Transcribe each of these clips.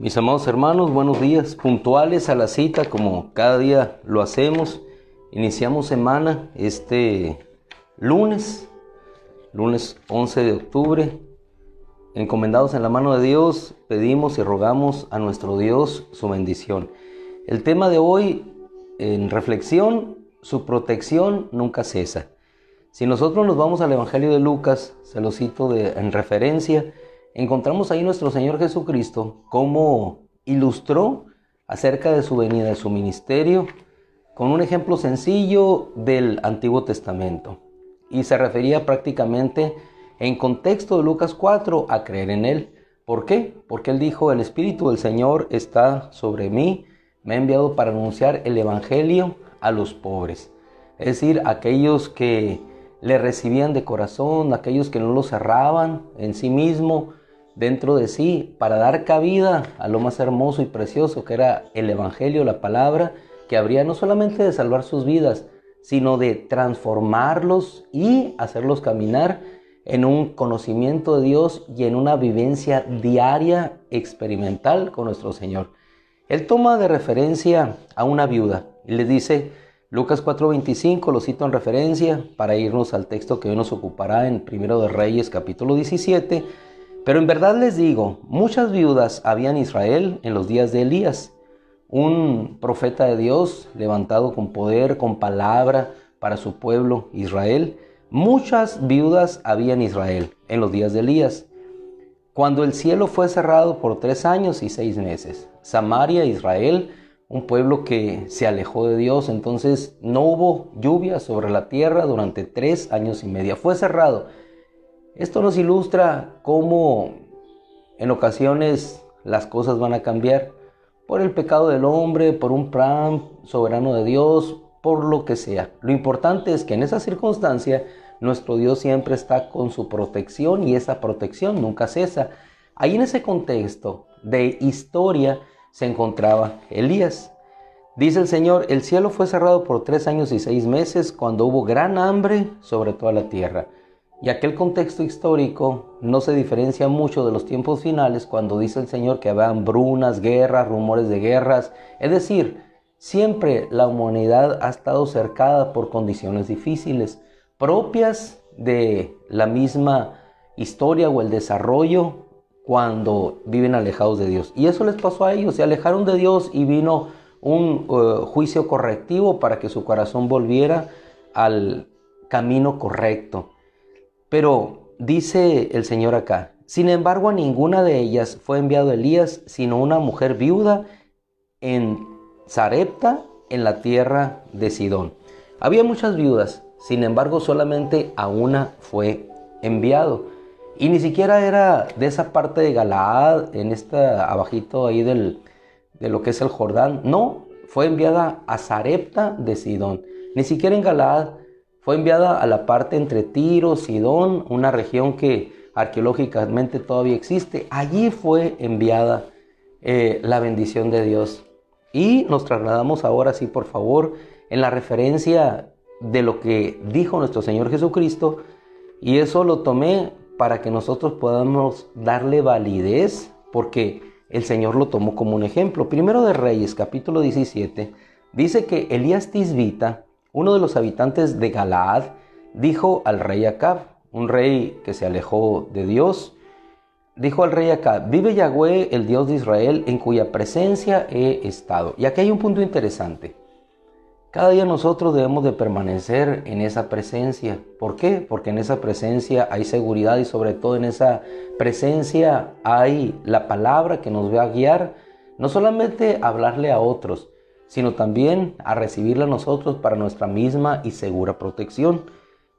Mis amados hermanos, buenos días, puntuales a la cita como cada día lo hacemos. Iniciamos semana este lunes 11 de octubre. Encomendados en la mano de Dios, pedimos y rogamos a nuestro Dios su bendición. El tema de hoy en reflexión, su protección nunca cesa. Si nosotros nos vamos al Evangelio de Lucas, se lo cito en referencia, encontramos ahí nuestro Señor Jesucristo cómo ilustró acerca de su venida, de su ministerio, con un ejemplo sencillo del Antiguo Testamento. Y se refería prácticamente en contexto de Lucas 4 a creer en Él. ¿Por qué? Porque Él dijo: el Espíritu del Señor está sobre mí, me ha enviado para anunciar el Evangelio a los pobres. Es decir, aquellos que le recibían de corazón, aquellos que no lo cerraban en sí mismo, dentro de sí, para dar cabida a lo más hermoso y precioso que era el Evangelio, la palabra, que habría no solamente de salvar sus vidas, sino de transformarlos y hacerlos caminar en un conocimiento de Dios y en una vivencia diaria experimental con nuestro Señor. Él toma de referencia a una viuda y le dice, Lucas 4:25, lo cito en referencia para irnos al texto que hoy nos ocupará en 1 de Reyes capítulo 17. Pero en verdad les digo, muchas viudas había en Israel en los días de Elías, un profeta de Dios levantado con poder, con palabra para su pueblo Israel. Muchas viudas había en Israel en los días de Elías, cuando el cielo fue cerrado por 3 años y 6 meses. Samaria, Israel, un pueblo que se alejó de Dios, entonces no hubo lluvia sobre la tierra durante 3 años y medio. Fue cerrado. Esto nos ilustra cómo en ocasiones las cosas van a cambiar por el pecado del hombre, por un plan soberano de Dios, por lo que sea. Lo importante es que en esa circunstancia nuestro Dios siempre está con su protección y esa protección nunca cesa. Ahí en ese contexto de historia se encontraba Elías. Dice el Señor, el cielo fue cerrado por 3 años y 6 meses cuando hubo gran hambre sobre toda la tierra. Y aquel contexto histórico no se diferencia mucho de los tiempos finales cuando dice el Señor que habrá hambrunas, guerras, rumores de guerras. Es decir, siempre la humanidad ha estado cercada por condiciones difíciles, propias de la misma historia o el desarrollo cuando viven alejados de Dios. Y eso les pasó a ellos, se alejaron de Dios y vino un juicio correctivo para que su corazón volviera al camino correcto. Pero dice el Señor acá, sin embargo a ninguna de ellas fue enviado Elías, sino una mujer viuda en Sarepta, en la tierra de Sidón. Había muchas viudas, sin embargo solamente a una fue enviado. Y ni siquiera era de esa parte de Galaad, en esta abajito ahí de lo que es el Jordán. No, fue enviada a Sarepta de Sidón. Ni siquiera en Galaad. Fue enviada a la parte entre Tiro, Sidón, una región que arqueológicamente todavía existe. Allí fue enviada la bendición de Dios. Y nos trasladamos ahora, sí, por favor, en la referencia de lo que dijo nuestro Señor Jesucristo. Y eso lo tomé para que nosotros podamos darle validez, porque el Señor lo tomó como un ejemplo. 1 de Reyes, capítulo 17, dice que Elías Tisbita, uno de los habitantes de Galaad, dijo al rey Acab, un rey que se alejó de Dios, dijo al rey Acab, vive Yahweh, el Dios de Israel, en cuya presencia he estado. Y aquí hay un punto interesante. Cada día nosotros debemos de permanecer en esa presencia. ¿Por qué? Porque en esa presencia hay seguridad y sobre todo en esa presencia hay la palabra que nos va a guiar, no solamente a hablarle a otros, sino también a recibirla a nosotros para nuestra misma y segura protección.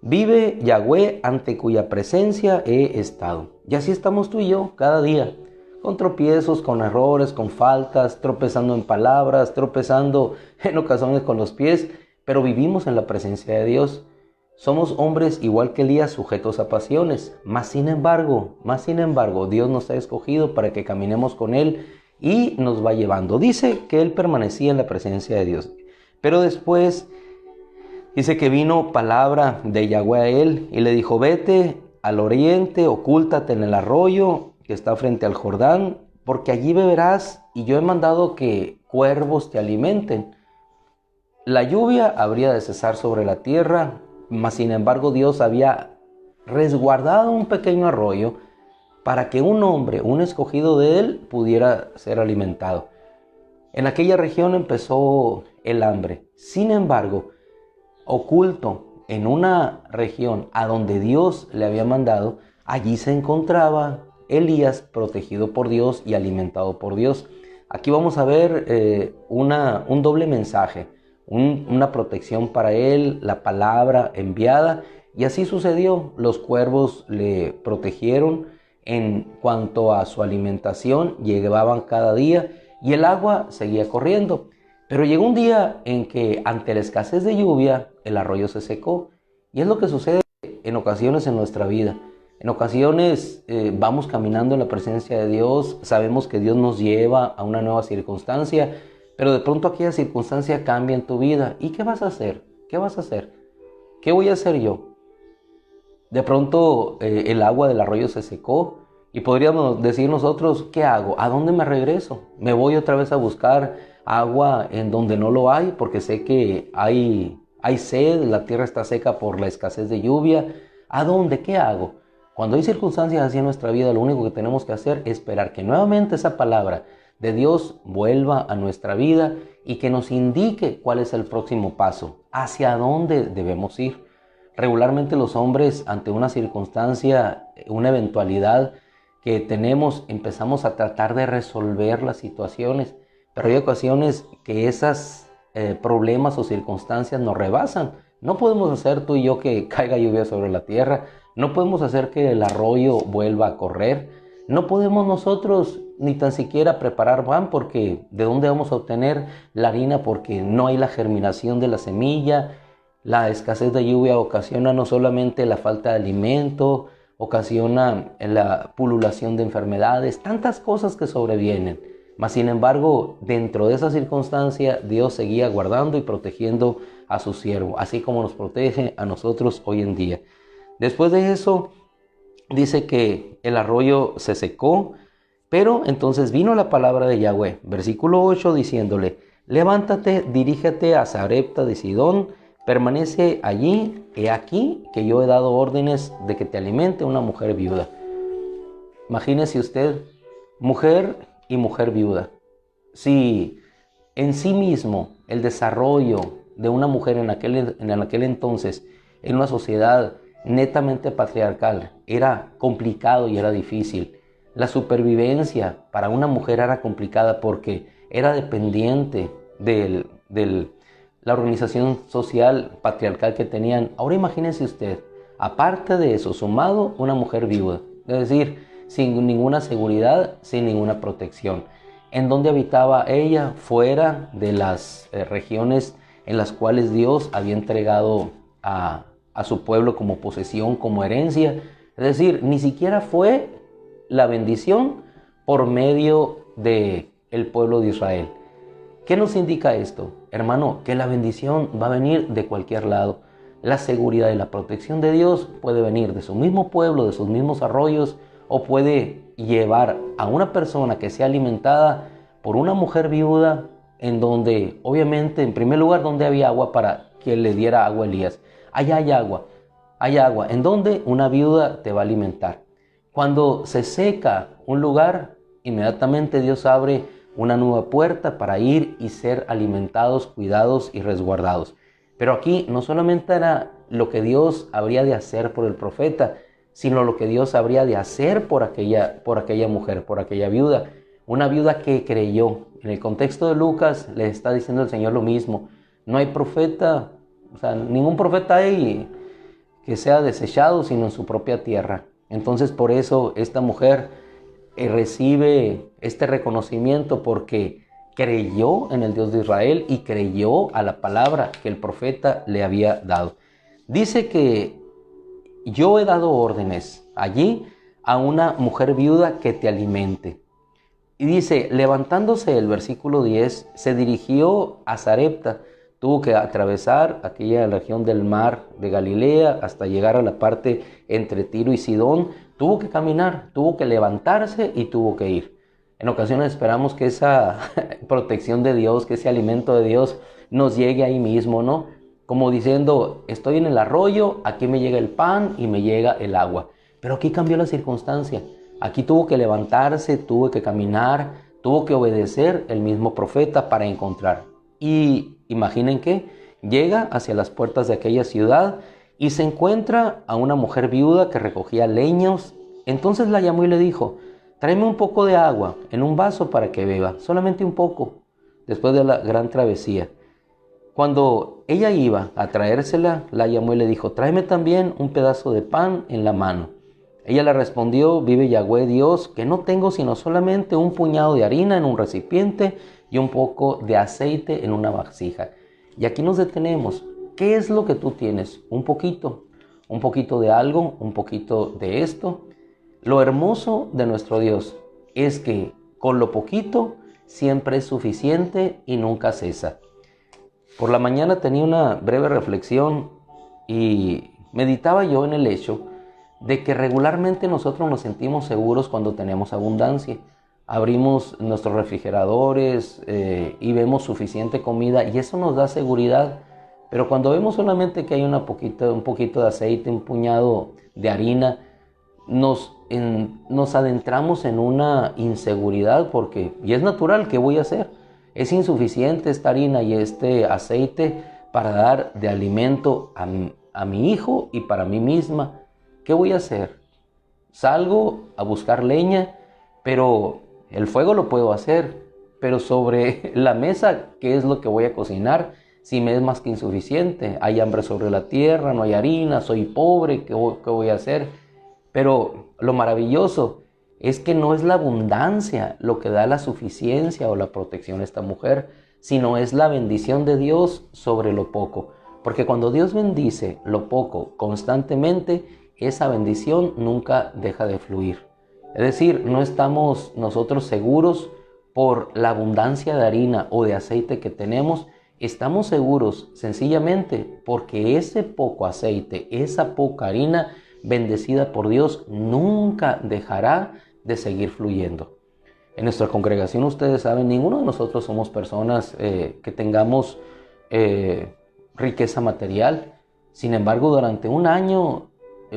Vive Yahweh, ante cuya presencia he estado. Y así estamos tú y yo cada día, con tropiezos, con errores, con faltas, tropezando en palabras, tropezando en ocasiones con los pies, pero vivimos en la presencia de Dios. Somos hombres igual que Elías, sujetos a pasiones, mas sin embargo, Dios nos ha escogido para que caminemos con Él y nos va llevando. Dice que él permanecía en la presencia de Dios. Pero después dice que vino palabra de Yahweh a él y le dijo, vete al oriente, ocúltate en el arroyo que está frente al Jordán, porque allí beberás, y yo he mandado que cuervos te alimenten. La lluvia habría de cesar sobre la tierra, mas sin embargo Dios había resguardado un pequeño arroyo para que un hombre, un escogido de él, pudiera ser alimentado. En aquella región empezó el hambre. Sin embargo, oculto en una región a donde Dios le había mandado, allí se encontraba Elías, protegido por Dios y alimentado por Dios. Aquí vamos a ver un doble mensaje, una protección para él, la palabra enviada, y así sucedió. Los cuervos le protegieron en cuanto a su alimentación, llevaban cada día y el agua seguía corriendo. Pero llegó un día en que ante la escasez de lluvia, el arroyo se secó. Y es lo que sucede en ocasiones en nuestra vida. En ocasiones vamos caminando en la presencia de Dios, sabemos que Dios nos lleva a una nueva circunstancia, pero de pronto aquella circunstancia cambia en tu vida. ¿Y qué vas a hacer? ¿Qué vas a hacer? ¿Qué voy a hacer yo? De pronto el agua del arroyo se secó y podríamos decir nosotros, ¿qué hago? ¿A dónde me regreso? ¿Me voy otra vez a buscar agua en donde no lo hay? Porque sé que hay sed, la tierra está seca por la escasez de lluvia. ¿A dónde? ¿Qué hago? Cuando hay circunstancias así en nuestra vida, lo único que tenemos que hacer es esperar que nuevamente esa palabra de Dios vuelva a nuestra vida y que nos indique cuál es el próximo paso, hacia dónde debemos ir. Regularmente los hombres, ante una circunstancia, una eventualidad que tenemos, empezamos a tratar de resolver las situaciones, pero hay ocasiones que esos problemas o circunstancias nos rebasan. No podemos hacer tú y yo que caiga lluvia sobre la tierra, no podemos hacer que el arroyo vuelva a correr, no podemos nosotros ni tan siquiera preparar pan, porque ¿de dónde vamos a obtener la harina? Porque no hay la germinación de la semilla. La escasez de lluvia ocasiona no solamente la falta de alimento, ocasiona la pululación de enfermedades, tantas cosas que sobrevienen. Mas sin embargo, dentro de esa circunstancia, Dios seguía guardando y protegiendo a su siervo, así como nos protege a nosotros hoy en día. Después de eso, dice que el arroyo se secó, pero entonces vino la palabra de Yahweh, versículo 8, diciéndole, levántate, dirígete a Sarepta de Sidón, permanece allí, he aquí que yo he dado órdenes de que te alimente una mujer viuda. Imagínese usted, mujer y mujer viuda. Si en sí mismo el desarrollo de una mujer en aquel entonces, en una sociedad netamente patriarcal, era complicado y era difícil, la supervivencia para una mujer era complicada porque era dependiente de la organización social patriarcal que tenían. Ahora imagínese usted, aparte de eso, sumado una mujer viuda, es decir, sin ninguna seguridad, sin ninguna protección. ¿En dónde habitaba ella? Fuera de las regiones en las cuales Dios había entregado a su pueblo como posesión, como herencia. Es decir, ni siquiera fue la bendición por medio del pueblo de Israel. ¿Qué nos indica esto? Hermano, que la bendición va a venir de cualquier lado. La seguridad y la protección de Dios puede venir de su mismo pueblo, de sus mismos arroyos, o puede llevar a una persona que sea alimentada por una mujer viuda, en donde, obviamente, en primer lugar, donde había agua para que le diera agua a Elías. Allá hay agua, en donde una viuda te va a alimentar. Cuando se seca un lugar, inmediatamente Dios abre una nueva puerta para ir y ser alimentados, cuidados y resguardados. Pero aquí no solamente era lo que Dios habría de hacer por el profeta, sino lo que Dios habría de hacer por aquella mujer, por aquella viuda. Una viuda que creyó. En el contexto de Lucas le está diciendo el Señor lo mismo. No hay profeta, ningún profeta hay que sea desechado, sino en su propia tierra. Entonces por eso esta mujer recibe este reconocimiento porque creyó en el Dios de Israel y creyó a la palabra que el profeta le había dado. Dice que yo he dado órdenes allí a una mujer viuda que te alimente. Y dice, levantándose el versículo 10, se dirigió a Sarepta. Tuvo que atravesar aquella región del mar de Galilea hasta llegar a la parte entre Tiro y Sidón. Tuvo que caminar, tuvo que levantarse y tuvo que ir. En ocasiones esperamos que esa protección de Dios, que ese alimento de Dios nos llegue ahí mismo, ¿no? Como diciendo, estoy en el arroyo, aquí me llega el pan y me llega el agua. Pero aquí cambió la circunstancia. Aquí tuvo que levantarse, tuvo que caminar, tuvo que obedecer el mismo profeta para encontrar. Y imaginen que llega hacia las puertas de aquella ciudad y se encuentra a una mujer viuda que recogía leños. Entonces la llamó y le dijo, tráeme un poco de agua en un vaso para que beba, solamente un poco, después de la gran travesía. Cuando ella iba a traérsela, la llamó y le dijo, tráeme también un pedazo de pan en la mano. Ella le respondió, vive Yahweh Dios, que no tengo sino solamente un puñado de harina en un recipiente y un poco de aceite en una vasija. Y aquí nos detenemos. ¿Qué es lo que tú tienes? Un poquito de algo, un poquito de esto. Lo hermoso de nuestro Dios es que con lo poquito siempre es suficiente y nunca cesa. Por la mañana tenía una breve reflexión y meditaba yo en el hecho de que regularmente nosotros nos sentimos seguros cuando tenemos abundancia. Abrimos nuestros refrigeradores y vemos suficiente comida y eso nos da seguridad. Pero cuando vemos solamente que hay un poquito de aceite, un puñado de harina, nos adentramos en una inseguridad porque, y es natural, ¿qué voy a hacer? Es insuficiente esta harina y este aceite para dar de alimento a mi hijo y para mí misma. ¿Qué voy a hacer? Salgo a buscar leña, pero el fuego lo puedo hacer. Pero sobre la mesa, ¿qué es lo que voy a cocinar? Si me es más que insuficiente. Hay hambre sobre la tierra, no hay harina, soy pobre, ¿qué voy a hacer? Pero lo maravilloso es que no es la abundancia lo que da la suficiencia o la protección a esta mujer, sino es la bendición de Dios sobre lo poco. Porque cuando Dios bendice lo poco constantemente, esa bendición nunca deja de fluir. Es decir, no estamos nosotros seguros por la abundancia de harina o de aceite que tenemos, estamos seguros sencillamente porque ese poco aceite, esa poca harina bendecida por Dios nunca dejará de seguir fluyendo. En nuestra congregación, ustedes saben, ninguno de nosotros somos personas que tengamos riqueza material. Sin embargo, durante un año,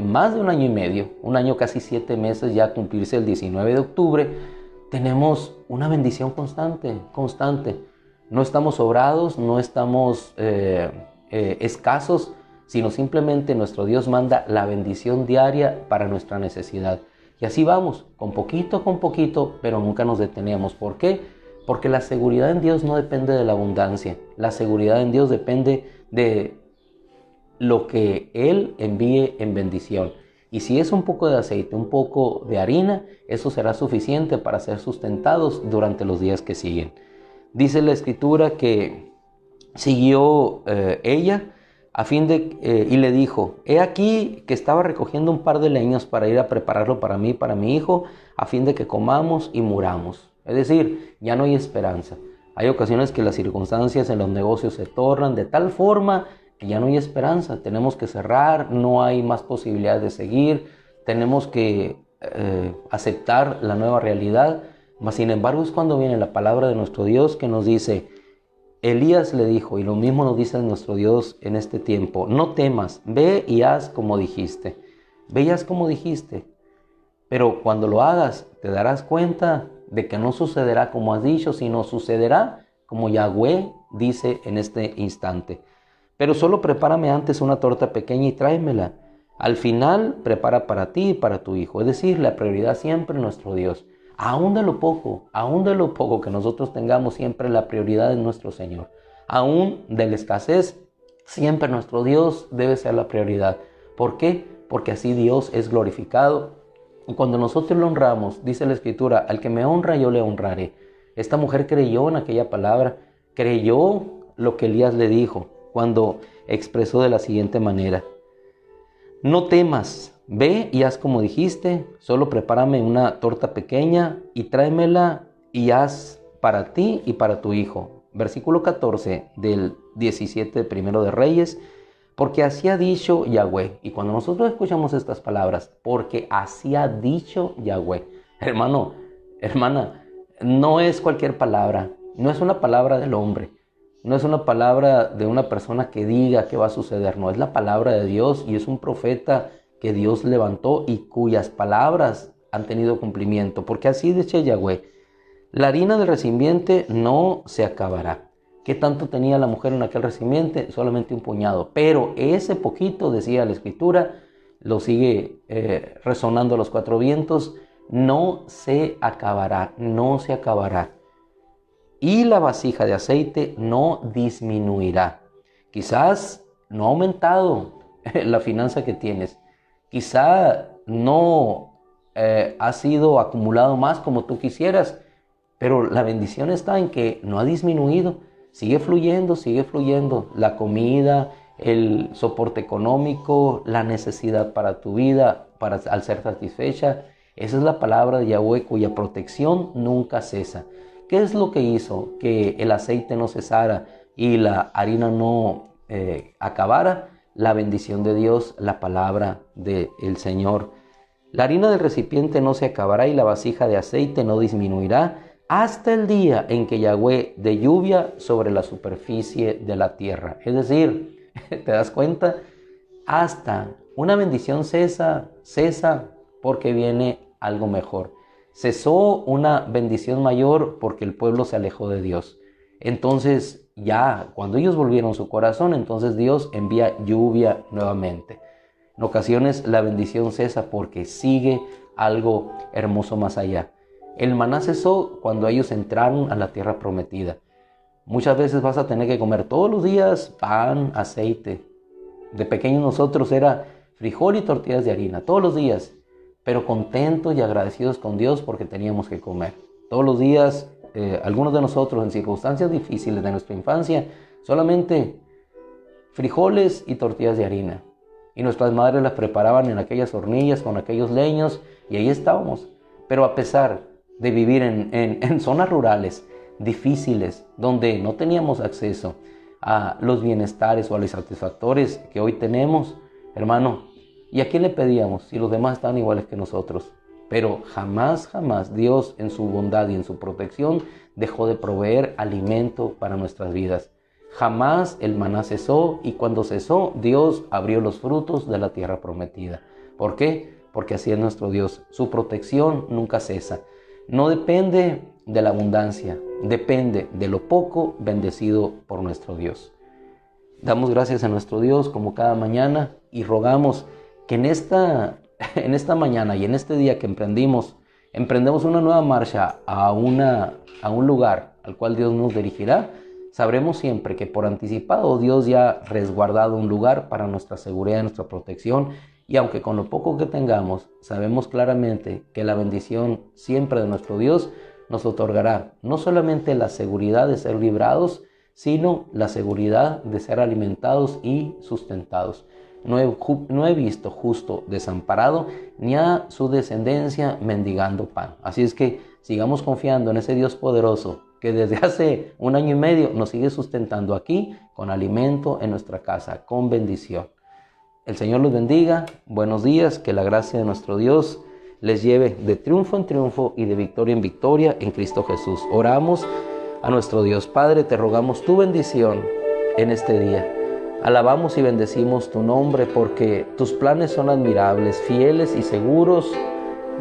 más de un año y medio, un año casi 7 meses, ya a cumplirse el 19 de octubre, tenemos una bendición constante. No estamos sobrados, no estamos escasos, sino simplemente nuestro Dios manda la bendición diaria para nuestra necesidad. Y así vamos, con poquito, pero nunca nos detenemos. ¿Por qué? Porque la seguridad en Dios no depende de la abundancia. La seguridad en Dios depende de lo que Él envíe en bendición. Y si es un poco de aceite, un poco de harina, eso será suficiente para ser sustentados durante los días que siguen. Dice la Escritura que siguió ella y le dijo, he aquí que estaba recogiendo un par de leños para ir a prepararlo para mí y para mi hijo, a fin de que comamos y muramos. Es decir, ya no hay esperanza. Hay ocasiones que las circunstancias en los negocios se tornan de tal forma que ya no hay esperanza. Tenemos que cerrar, no hay más posibilidades de seguir, tenemos que aceptar la nueva realidad. Mas sin embargo es cuando viene la palabra de nuestro Dios que nos dice, Elías le dijo, y lo mismo nos dice nuestro Dios en este tiempo, no temas, ve y haz como dijiste. Ve y haz como dijiste. Pero cuando lo hagas, te darás cuenta de que no sucederá como has dicho, sino sucederá como Yahweh dice en este instante. Pero solo prepárame antes una torta pequeña y tráemela. Al final, prepara para ti y para tu hijo. Es decir, la prioridad siempre es nuestro Dios. Aún de lo poco que nosotros tengamos, siempre la prioridad es nuestro Señor. Aún de la escasez, siempre nuestro Dios debe ser la prioridad. ¿Por qué? Porque así Dios es glorificado. Y cuando nosotros lo honramos, dice la Escritura, al que me honra yo le honraré. Esta mujer creyó en aquella palabra, creyó lo que Elías le dijo cuando expresó de la siguiente manera, no temas, ve y haz como dijiste, solo prepárame una torta pequeña y tráemela y haz para ti y para tu hijo. Versículo 14 del 17 primero de Reyes, porque así ha dicho Yahweh. Y cuando nosotros escuchamos estas palabras, porque así ha dicho Yahweh, hermano, hermana, no es cualquier palabra, no es una palabra del hombre, no es una palabra de una persona que diga que va a suceder, no, es la palabra de Dios y es un profeta que Dios levantó y cuyas palabras han tenido cumplimiento, porque así dice Yahweh: la harina del recipiente no se acabará. ¿Qué tanto tenía la mujer en aquel recipiente? Solamente un puñado, pero ese poquito, decía la Escritura, lo sigue resonando a los cuatro vientos: no se acabará, no se acabará. Y la vasija de aceite no disminuirá. Quizás no ha aumentado la finanza que tienes. Quizá no ha sido acumulado más como tú quisieras, pero la bendición está en que no ha disminuido. Sigue fluyendo la comida, el soporte económico, la necesidad para tu vida, al ser satisfecha. Esa es la palabra de Yahweh, cuya protección nunca cesa. ¿Qué es lo que hizo que el aceite no cesara y la harina no acabara? La bendición de Dios, la palabra del Señor. La harina del recipiente no se acabará y la vasija de aceite no disminuirá hasta el día en que Yahweh dé lluvia sobre la superficie de la tierra. Es decir, ¿te das cuenta? Hasta una bendición cesa porque viene algo mejor. Cesó una bendición mayor porque el pueblo se alejó de Dios. Entonces ya cuando ellos volvieron su corazón, entonces Dios envía lluvia nuevamente. En ocasiones la bendición cesa porque sigue algo hermoso más allá. El maná cesó cuando ellos entraron a la tierra prometida. Muchas veces vas a tener que comer todos los días pan, aceite. De pequeños nosotros era frijol y tortillas de harina, todos los días, pero contentos y agradecidos con Dios porque teníamos que comer. Todos los días, algunos de nosotros en circunstancias difíciles de nuestra infancia, solamente frijoles y tortillas de harina. Y nuestras madres las preparaban en aquellas hornillas con aquellos leños y ahí estábamos. Pero a pesar de vivir en zonas rurales difíciles, donde no teníamos acceso a los bienestares o a los satisfactores que hoy tenemos, hermano, ¿y a quién le pedíamos si los demás estaban iguales que nosotros? Pero jamás Dios en su bondad y en su protección dejó de proveer alimento para nuestras vidas. Jamás el maná cesó y cuando cesó, Dios abrió los frutos de la tierra prometida. ¿Por qué? Porque así es nuestro Dios. Su protección nunca cesa. No depende de la abundancia, depende de lo poco bendecido por nuestro Dios. Damos gracias a nuestro Dios como cada mañana y rogamos que en esta mañana y en este día que emprendemos una nueva marcha a un lugar al cual Dios nos dirigirá. Sabremos siempre que por anticipado Dios ya ha resguardado un lugar para nuestra seguridad y nuestra protección. Y aunque con lo poco que tengamos, sabemos claramente que la bendición siempre de nuestro Dios nos otorgará no solamente la seguridad de ser librados, sino la seguridad de ser alimentados y sustentados. No he visto justo desamparado, ni a su descendencia mendigando pan. Así es que sigamos confiando en ese Dios poderoso que desde hace 1 año y medio nos sigue sustentando aquí con alimento en nuestra casa, con bendición. El Señor los bendiga, buenos días, que la gracia de nuestro Dios les lleve de triunfo en triunfo y de victoria en victoria en Cristo Jesús. Oramos a nuestro Dios. Padre, te rogamos tu bendición en este día. Alabamos y bendecimos tu nombre porque tus planes son admirables, fieles y seguros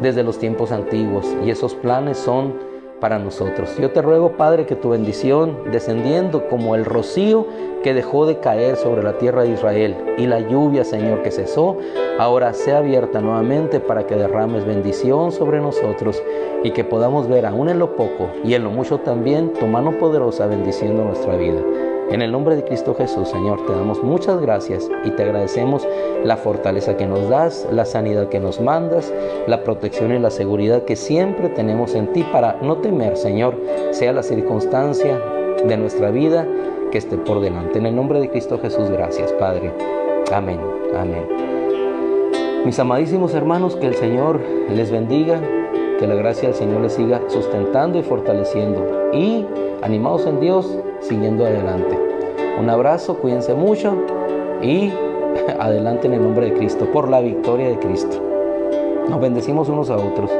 desde los tiempos antiguos, y esos planes son para nosotros. Yo te ruego, Padre, que tu bendición, descendiendo como el rocío que dejó de caer sobre la tierra de Israel y la lluvia, Señor, que cesó, ahora sea abierta nuevamente para que derrames bendición sobre nosotros y que podamos ver aún en lo poco y en lo mucho también tu mano poderosa bendiciendo nuestra vida. En el nombre de Cristo Jesús, Señor, te damos muchas gracias y te agradecemos la fortaleza que nos das, la sanidad que nos mandas, la protección y la seguridad que siempre tenemos en ti para no temer, Señor, sea la circunstancia de nuestra vida que esté por delante. En el nombre de Cristo Jesús, gracias, Padre. Amén, amén. Mis amadísimos hermanos, que el Señor les bendiga, que la gracia del Señor les siga sustentando y fortaleciendo. Y animados en Dios, siguiendo adelante. Un abrazo, cuídense mucho y adelante en el nombre de Cristo, por la victoria de Cristo. Nos bendecimos unos a otros.